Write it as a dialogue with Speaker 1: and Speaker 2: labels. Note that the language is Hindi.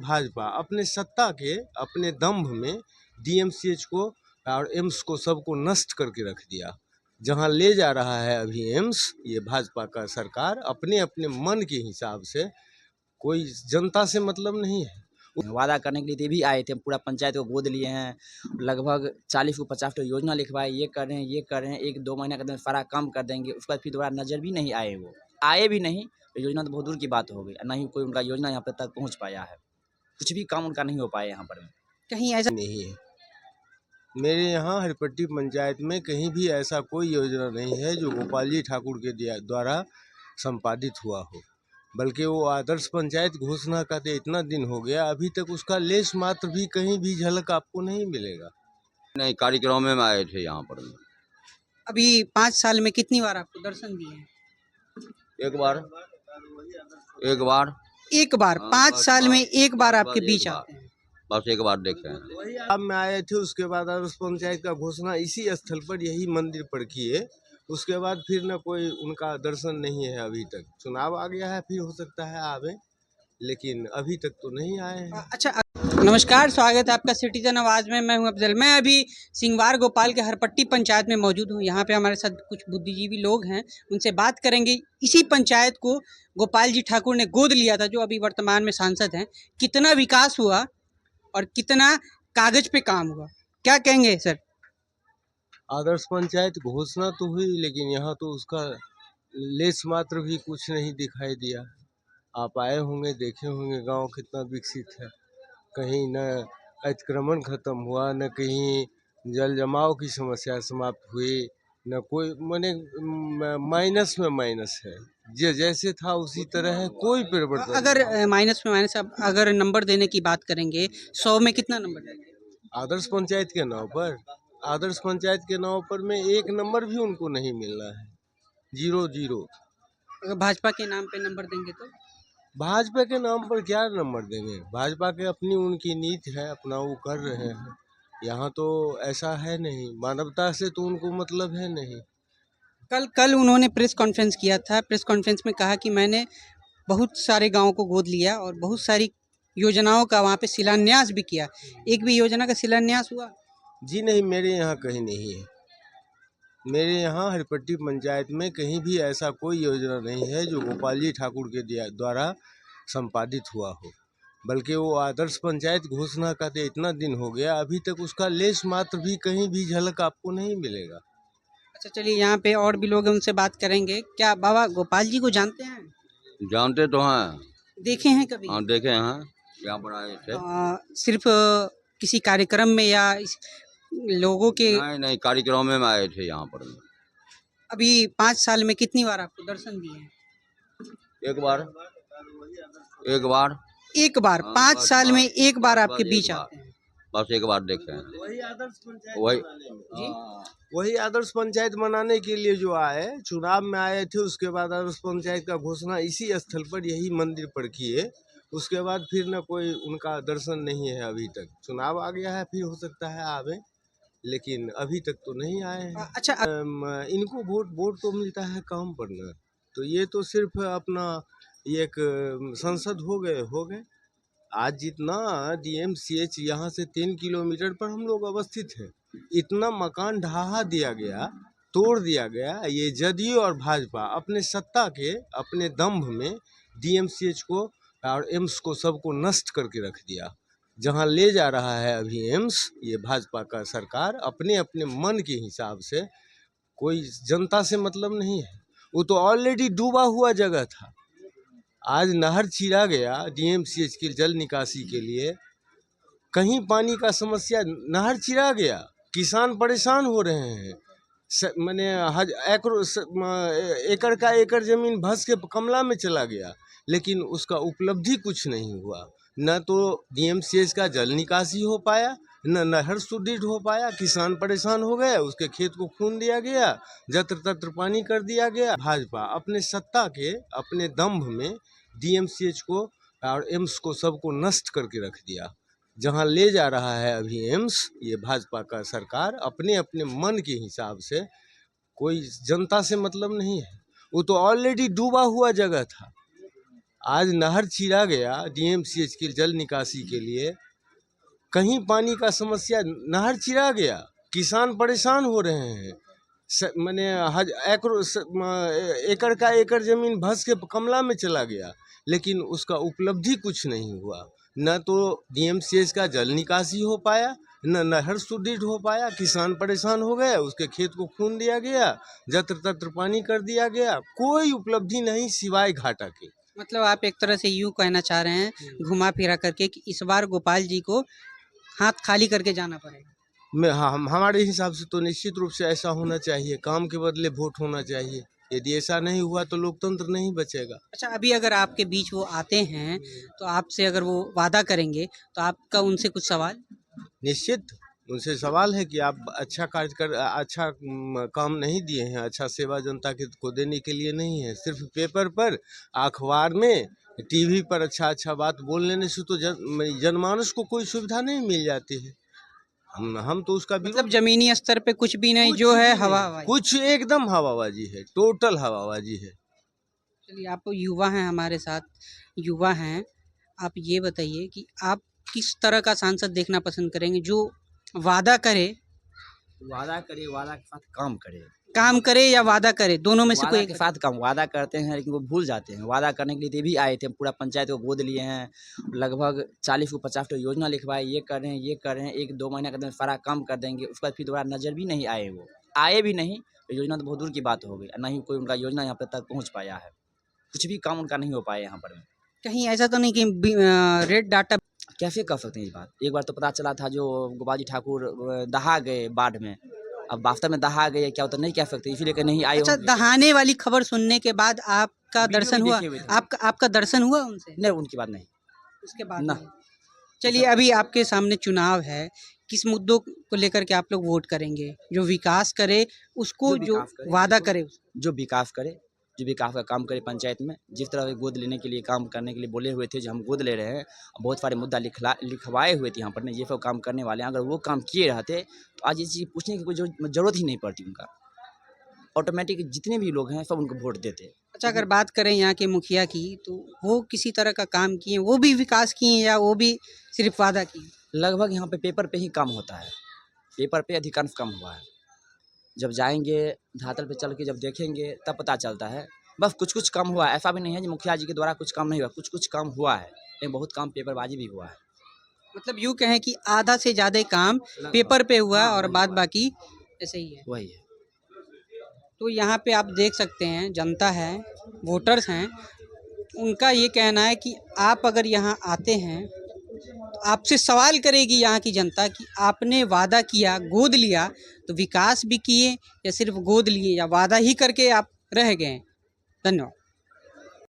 Speaker 1: भाजपा अपने सत्ता के अपने दंभ में डीएमसीएच को और एम्स को सबको नष्ट करके रख दिया। जहां ले जा रहा है अभी एम्स, ये भाजपा का सरकार अपने अपने मन के हिसाब से, कोई जनता से मतलब नहीं है।
Speaker 2: वादा करने के लिए भी आए थे, पूरा पंचायत को गोद लिए हैं, लगभग 40 को 50 को योजना लिखवाए, ये कर रहे हैं ये कर रहे हैं, 1-2 महीना के अंदर सारा काम कर देंगे। उसके बाद फिर दोबारा नज़र भी नहीं आए, वो आए भी नहीं। योजना तो बहुत दूर की बात हो गई, ना ही कोई उनका योजना यहाँ पे तक पहुँच पाया है, कुछ भी काम उनका नहीं हो पाया यहाँ पर।
Speaker 1: कहीं ऐसा नहीं है मेरे यहाँ हरिपट्टी पंचायत में, कहीं भी ऐसा कोई योजना नहीं है जो गोपाल जी ठाकुर के द्वारा संपादित हुआ हो। बल्कि वो आदर्श पंचायत घोषणा का तो इतना दिन हो गया, अभी तक उसका लेश मात्र भी कहीं भी झलक आपको नहीं मिलेगा।
Speaker 3: नहीं, कार्यक्रम में आए थे यहाँ पर।
Speaker 4: अभी 5 साल में कितनी बार आपको दर्शन दिए हैं?
Speaker 3: एक बार
Speaker 4: एक बार 5 साल में एक बार आपके बीच आते हैं?
Speaker 3: बस एक बार देखे हैं।
Speaker 1: अब मैं आए थे, उसके बाद आदर्श पंचायत का घोषणा इसी स्थल पर, यही मंदिर पर किए। उसके बाद फिर न कोई उनका दर्शन नहीं है अभी तक। चुनाव आ गया है, फिर हो सकता है आवे, लेकिन अभी तक तो नहीं आए हैं।
Speaker 4: अच्छा, नमस्कार, स्वागत है आपका सिटीजन आवाज़ में। मैं हूं अफजल। मैं अभी सिंगवार गोपाल के हरपट्टी पंचायत में मौजूद हूं। यहाँ पे हमारे साथ कुछ बुद्धिजीवी लोग हैं, उनसे बात करेंगे। इसी पंचायत को गोपाल जी ठाकुर ने गोद लिया था, जो अभी वर्तमान में सांसद हैं। कितना विकास हुआ और कितना कागज पे काम हुआ, क्या कहेंगे सर?
Speaker 1: आदर्श पंचायत घोषणा तो हुई, लेकिन यहाँ तो उसका लेस मात्र भी कुछ नहीं दिखाई दिया। आप आए होंगे, देखे होंगे गांव कितना विकसित है। कहीं न अतिक्रमण खत्म हुआ, न कहीं जल जमाव की समस्या समाप्त हुई, न कोई माने माइनस में माइनस है। जैसे था उसी तरह है, कोई परिवर्तन।
Speaker 4: अगर माइनस में माइनस, अब अगर नंबर देने की बात करेंगे, 100 में कितना नंबर देंगे?
Speaker 1: आदर्श पंचायत के नाव पर, आदर्श पंचायत के नाव पर में 1 नंबर भी उनको नहीं मिल रहा है। 0-0।
Speaker 4: अगर भाजपा के नाम पे नंबर देंगे तो?
Speaker 1: भाजपा के नाम पर क्या नंबर देंगे? भाजपा के अपनी उनकी नीति है, अपना वो कर रहे हैं। यहाँ तो ऐसा है नहीं, मानवता से तो उनको मतलब है नहीं।
Speaker 4: कल उन्होंने प्रेस कॉन्फ्रेंस किया था। प्रेस कॉन्फ्रेंस में कहा कि मैंने बहुत सारे गाँव को गोद लिया और बहुत सारी योजनाओं का वहाँ पे शिलान्यास भी किया। एक भी योजना का शिलान्यास हुआ?
Speaker 1: जी नहीं, मेरे यहाँ कहीं नहीं है। मेरे यहाँ हरिपट्टी पंचायत में कहीं भी ऐसा कोई योजना नहीं है जो गोपाल जी ठाकुर के द्वारा संपादित हुआ हो। बल्कि वो आदर्श पंचायत घोषणा का तो इतना दिन हो गया, अभी तक उसका लेश मात्र भी कहीं भी झलक आपको नहीं मिलेगा।
Speaker 4: अच्छा, चलिए, यहाँ पे और भी लोग हैं, उनसे बात करेंगे। क्या बाबा गोपाल जी को जानते हैं?
Speaker 3: जानते तो हैं।
Speaker 4: देखे हैं कभी?
Speaker 3: हाँ, देखे हैं, यहाँ पर आए थे।
Speaker 4: सिर्फ किसी कार्यक्रम में या लोगों के?
Speaker 3: नहीं, कार्यक्रम में आए थे यहाँ पर।
Speaker 4: अभी 5 साल में कितनी बार आपको दर्शन दिए हैं?
Speaker 3: एक बार
Speaker 4: एक बार 5 साल में एक बार आपके बीच आते हैं?
Speaker 3: बस एक बार देखे हैं।
Speaker 1: वही आदर्श पंचायत बनाने के लिए जो आए, चुनाव में आए थे। उसके बाद आदर्श पंचायत का घोषणा इसी स्थल पर, यही मंदिर पर किए। उसके बाद फिर न कोई उनका दर्शन नहीं है अभी तक। चुनाव आ गया है, फिर हो सकता है आवे, लेकिन अभी तक तो नहीं आए हैं।
Speaker 4: अच्छा,
Speaker 1: इनको वोट तो मिलता है काम पर न, तो ये तो सिर्फ अपना एक संसद हो गए। आज जितना डीएमसीएच यहाँ से 3 किलोमीटर पर हम लोग अवस्थित हैं, इतना मकान ढहा दिया गया, तोड़ दिया गया। ये जदयू और भाजपा अपने सत्ता के अपने दंभ में डीएमसीएच को और एम्स को सबको नष्ट करके रख दिया। जहां ले जा रहा है अभी एम्स, ये भाजपा का सरकार अपने अपने मन के हिसाब से, कोई जनता से मतलब नहीं है। वो तो ऑलरेडी डूबा हुआ जगह था। आज नहर चीरा गया डीएमसीएच की जल निकासी के लिए, कहीं पानी का समस्या, नहर चीरा गया, किसान परेशान हो रहे हैं। मैंने एकड़ का एकड़ जमीन भस के कमला में चला गया, लेकिन उसका उपलब्धि कुछ नहीं हुआ। न तो डीएमसीएच का जल निकासी हो पाया, न नहर सुदृढ़ हो पाया। किसान परेशान हो गए, उसके खेत को खून दिया गया, जत्र तत्र पानी कर दिया गया। भाजपा अपने सत्ता के अपने दंभ में डीएमसीएच को और एम्स को सबको नष्ट करके रख दिया। जहां ले जा रहा है अभी एम्स, ये भाजपा का सरकार अपने अपने मन के हिसाब से, कोई जनता से मतलब नहीं है। वो तो ऑलरेडी डूबा हुआ जगह था। आज नहर चीरा गया डीएमसीएच की जल निकासी के लिए, कहीं पानी का समस्या, नहर चीरा गया, किसान परेशान हो रहे हैं। मैंने एकड़ का एकड़ जमीन भस के कमला में चला गया, लेकिन उसका उपलब्धि कुछ नहीं हुआ। न तो डीएमसीएच का जल निकासी हो पाया, न नहर सुदृढ़ हो पाया, किसान परेशान हो गए, उसके खेत को खून दिया गया, जत्र तत्र पानी कर दिया गया, कोई उपलब्धि नहीं सिवाय घाटा के।
Speaker 4: मतलब आप एक तरह से यूँ कहना चाह रहे हैं घुमा फिरा करके कि इस बार गोपाल जी को हाथ खाली करके जाना पड़ेगा।
Speaker 1: हमारे हिसाब से तो निश्चित रूप से ऐसा होना चाहिए, काम के बदले वोट होना चाहिए। यदि ऐसा नहीं हुआ तो लोकतंत्र नहीं बचेगा।
Speaker 4: अच्छा, अभी अगर आपके बीच वो आते हैं तो आपसे अगर वो वादा करेंगे तो आपका उनसे कुछ सवाल?
Speaker 1: निश्चित उनसे सवाल है कि आप अच्छा काम नहीं दिए हैं, अच्छा सेवा जनता को देने के लिए नहीं है। सिर्फ पेपर पर, अखबार में, टीवी पर अच्छा बात बोल लेने से तो जनमानस को कोई सुविधा नहीं मिल जाती है। हम तो उसका
Speaker 4: मतलब जमीनी स्तर पे कुछ भी नहीं, जो है हवा,
Speaker 1: कुछ एकदम हवाबाजी है, टोटल हवाबाजी है।
Speaker 4: चलिए, आप युवा हैं, हमारे साथ युवा हैं, आप ये बताइए कि आप किस तरह का सांसद देखना पसंद करेंगे जो वादा करे
Speaker 2: वादा के साथ
Speaker 4: काम करे या वादा करे, दोनों में से
Speaker 2: वादा
Speaker 4: कोई
Speaker 2: के साथ काम, वादा करते हैं लेकिन वो भूल जाते हैं। वादा करने के लिए ये भी आए थे, पूरा पंचायत को गोद लिए हैं, लगभग 40 को 50 योजना लिखवाए, ये कर रहे हैं, 1-2 महीना के अंदर सारा काम कर देंगे। उसके बाद फिर दोबारा नज़र भी नहीं आए, वो आए भी नहीं, योजना तो बहुत दूर की बात हो गई, ना ही कोई उनका योजना यहाँ पर तक पहुँच पाया है, कुछ भी काम उनका नहीं हो पाया यहाँ पर।
Speaker 4: कहीं ऐसा तो नहीं कि रेड डाटा?
Speaker 2: कैसे कर सकते हैं इस बात? एक बार तो पता चला था जो गोपाल जी ठाकुर दहा गए बाढ़ में, अब वास्तव में दहा गए क्या होता नहीं कह सकते, इसीलिए कि नहीं आए।
Speaker 4: अच्छा, दहाने वाली खबर सुनने के बाद आपका दर्शन हुआ? आपका दर्शन हुआ उनसे?
Speaker 2: नहीं, उनकी बात नहीं,
Speaker 4: उसके बाद
Speaker 2: ना।
Speaker 4: नहीं। चलिए, अभी आपके सामने चुनाव है, किस मुद्दों को लेकर के आप लोग वोट करेंगे? जो विकास करे उसको, जो वादा करे,
Speaker 2: जो विकास करे, जो विकास का काम करे पंचायत में। जिस तरह गोद लेने के लिए, काम करने के लिए बोले हुए थे, जो हम गोद ले रहे हैं, बहुत सारे मुद्दा लिखवाए हुए थे यहाँ पर, ये सब काम करने वाले हैं। अगर वो काम किए रहते तो आज ये चीज़ पूछने की कोई जरूरत ही नहीं पड़ती उनका, ऑटोमेटिक जितने भी लोग हैं सब उनको वोट देते।
Speaker 4: अच्छा, अगर बात करें यहाँ के मुखिया की, तो वो किसी तरह का काम किए, वो भी विकास किए या वो भी सिर्फ वादा किए?
Speaker 2: लगभग यहाँ पे पेपर पे ही काम होता है, पेपर पे अधिकांश काम हुआ है। जब जाएंगे धरातल पे चल के जब देखेंगे तब पता चलता है। बस कुछ काम हुआ है, ऐसा भी नहीं है जो मुखिया जी के द्वारा कुछ काम नहीं हुआ, कुछ काम हुआ है, लेकिन बहुत काम पेपरबाजी भी हुआ है।
Speaker 4: मतलब यूँ कहें कि आधा से ज़्यादा काम पेपर पे हुआ और बाद बाकी ऐसे ही है।
Speaker 2: वही है।
Speaker 4: तो यहाँ पे आप देख सकते हैं, जनता है, वोटर्स हैं, उनका ये कहना है कि आप अगर यहाँ आते हैं तो आपसे सवाल करेगी यहाँ की जनता कि आपने वादा किया, गोद लिया, तो विकास भी किए या सिर्फ गोद लिए या वादा ही करके आप रह गए। धन्यवाद।